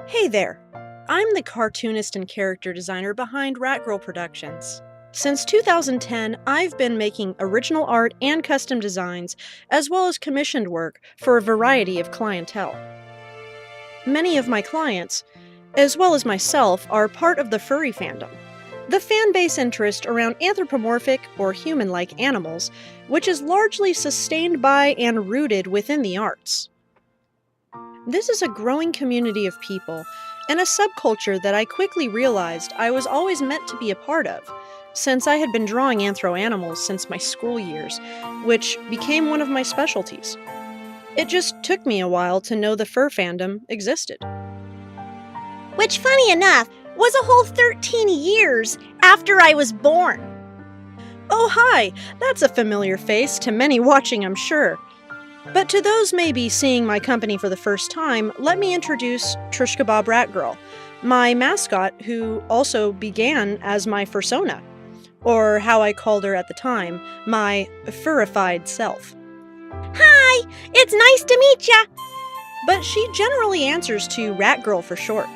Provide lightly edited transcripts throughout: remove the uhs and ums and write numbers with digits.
Hey there! I'm the cartoonist and character designer behind Ratgirl Productions. Since 2010, I've been making original art and custom designs, as well as commissioned work for a variety of clientele. Many of my clients, as well as myself, are part of the furry fandom, the fan base interest around anthropomorphic or human-like animals, which is largely sustained by and rooted within the arts. This is a growing community of people, and a subculture that I quickly realized I was always meant to be a part of, since I had been drawing anthro-animals since my school years, which became one of my specialties. It just took me a while to know the fur fandom existed. Which, funny enough, was a whole 13 years after I was born. Oh hi! That's a familiar face to many watching, I'm sure. But to those maybe seeing my company for the first time, let me introduce Trish Kebab Ratgirl, my mascot who also began as my fursona, or how I called her at the time, my furrified self. Hi, it's nice to meet ya! But she generally answers to Ratgirl for short.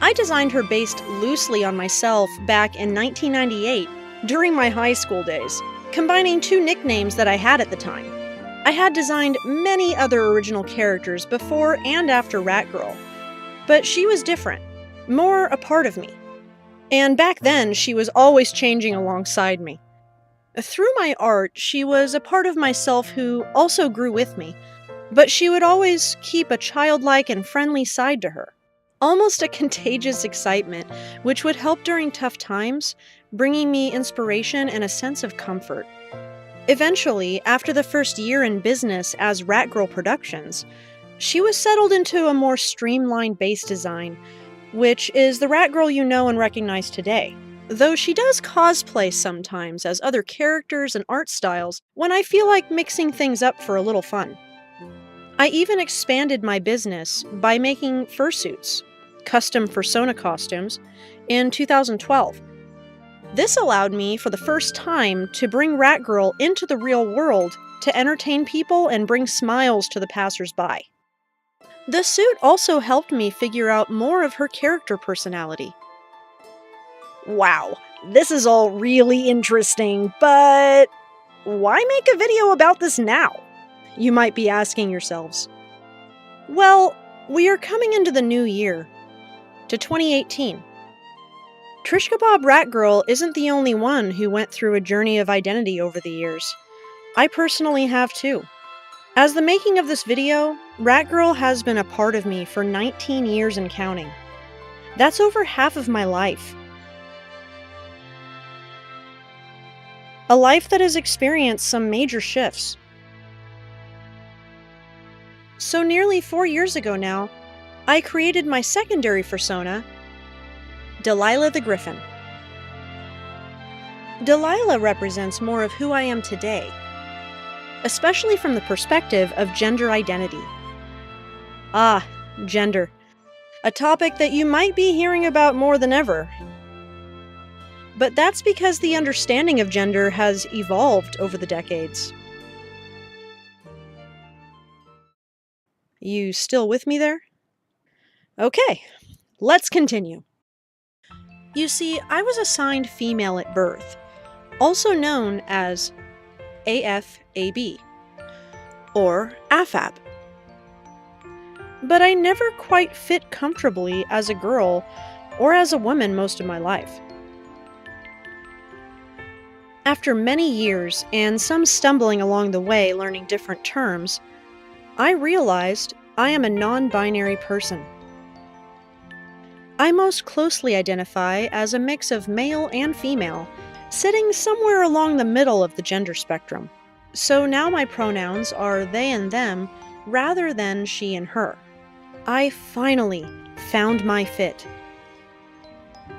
I designed her based loosely on myself back in 1998, during my high school days, combining two nicknames that I had at the time. I had designed many other original characters before and after Ratgirl, but she was different, more a part of me. And back then, she was always changing alongside me. Through my art, she was a part of myself who also grew with me, but she would always keep a childlike and friendly side to her, almost a contagious excitement, which would help during tough times, bringing me inspiration and a sense of comfort. Eventually, after the first year in business as Ratgirl Productions, she was settled into a more streamlined base design, which is the Ratgirl you know and recognize today, though she does cosplay sometimes as other characters and art styles when I feel like mixing things up for a little fun. I even expanded my business by making fursuits, custom fursona costumes, in 2012. This allowed me, for the first time, to bring Ratgirl into the real world to entertain people and bring smiles to the passers-by. The suit also helped me figure out more of her character personality. Wow, this is all really interesting, but why make a video about this now? You might be asking yourselves. Well, we are coming into the new year, to 2018. Trish Kebab Ratgirl isn't the only one who went through a journey of identity over the years. I personally have too. As the making of this video, Ratgirl has been a part of me for 19 years and counting. That's over half of my life. A life that has experienced some major shifts. So nearly 4 years ago now, I created my secondary fursona, Delilah the Griffin. Delilah represents more of who I am today, especially from the perspective of gender identity. Ah, gender. A topic that you might be hearing about more than ever. But that's because the understanding of gender has evolved over the decades. You still with me there? Okay, let's continue. You see, I was assigned female at birth, also known as AFAB, or AFAB. But I never quite fit comfortably as a girl or as a woman most of my life. After many years and some stumbling along the way learning different terms, I realized I am a non-binary person. I most closely identify as a mix of male and female, sitting somewhere along the middle of the gender spectrum. So now my pronouns are they and them rather than she and her. I finally found my fit.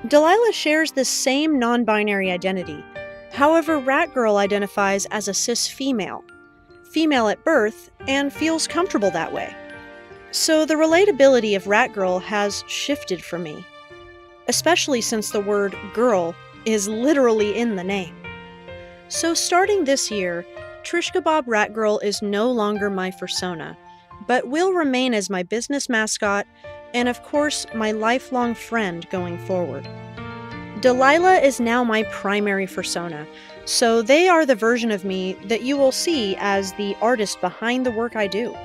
Delilah shares this same non-binary identity. However, Ratgirl identifies as a cis female at birth, and feels comfortable that way. So the relatability of Ratgirl has shifted for me, especially since the word girl is literally in the name. So starting this year, Trish Kebab Ratgirl is no longer my fursona, but will remain as my business mascot, and of course, my lifelong friend going forward. Delilah is now my primary persona, so they are the version of me that you will see as the artist behind the work I do.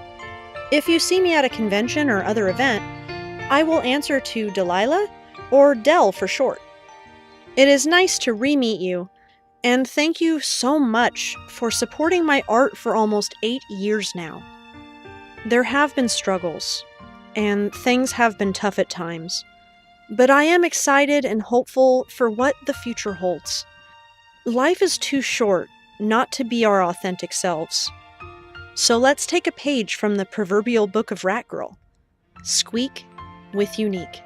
If you see me at a convention or other event, I will answer to Delilah, or Del for short. It is nice to re-meet you, and thank you so much for supporting my art for almost 8 years now. There have been struggles, and things have been tough at times, but I am excited and hopeful for what the future holds. Life is too short not to be our authentic selves. So let's take a page from the proverbial book of Ratgirl. Squeak with unique.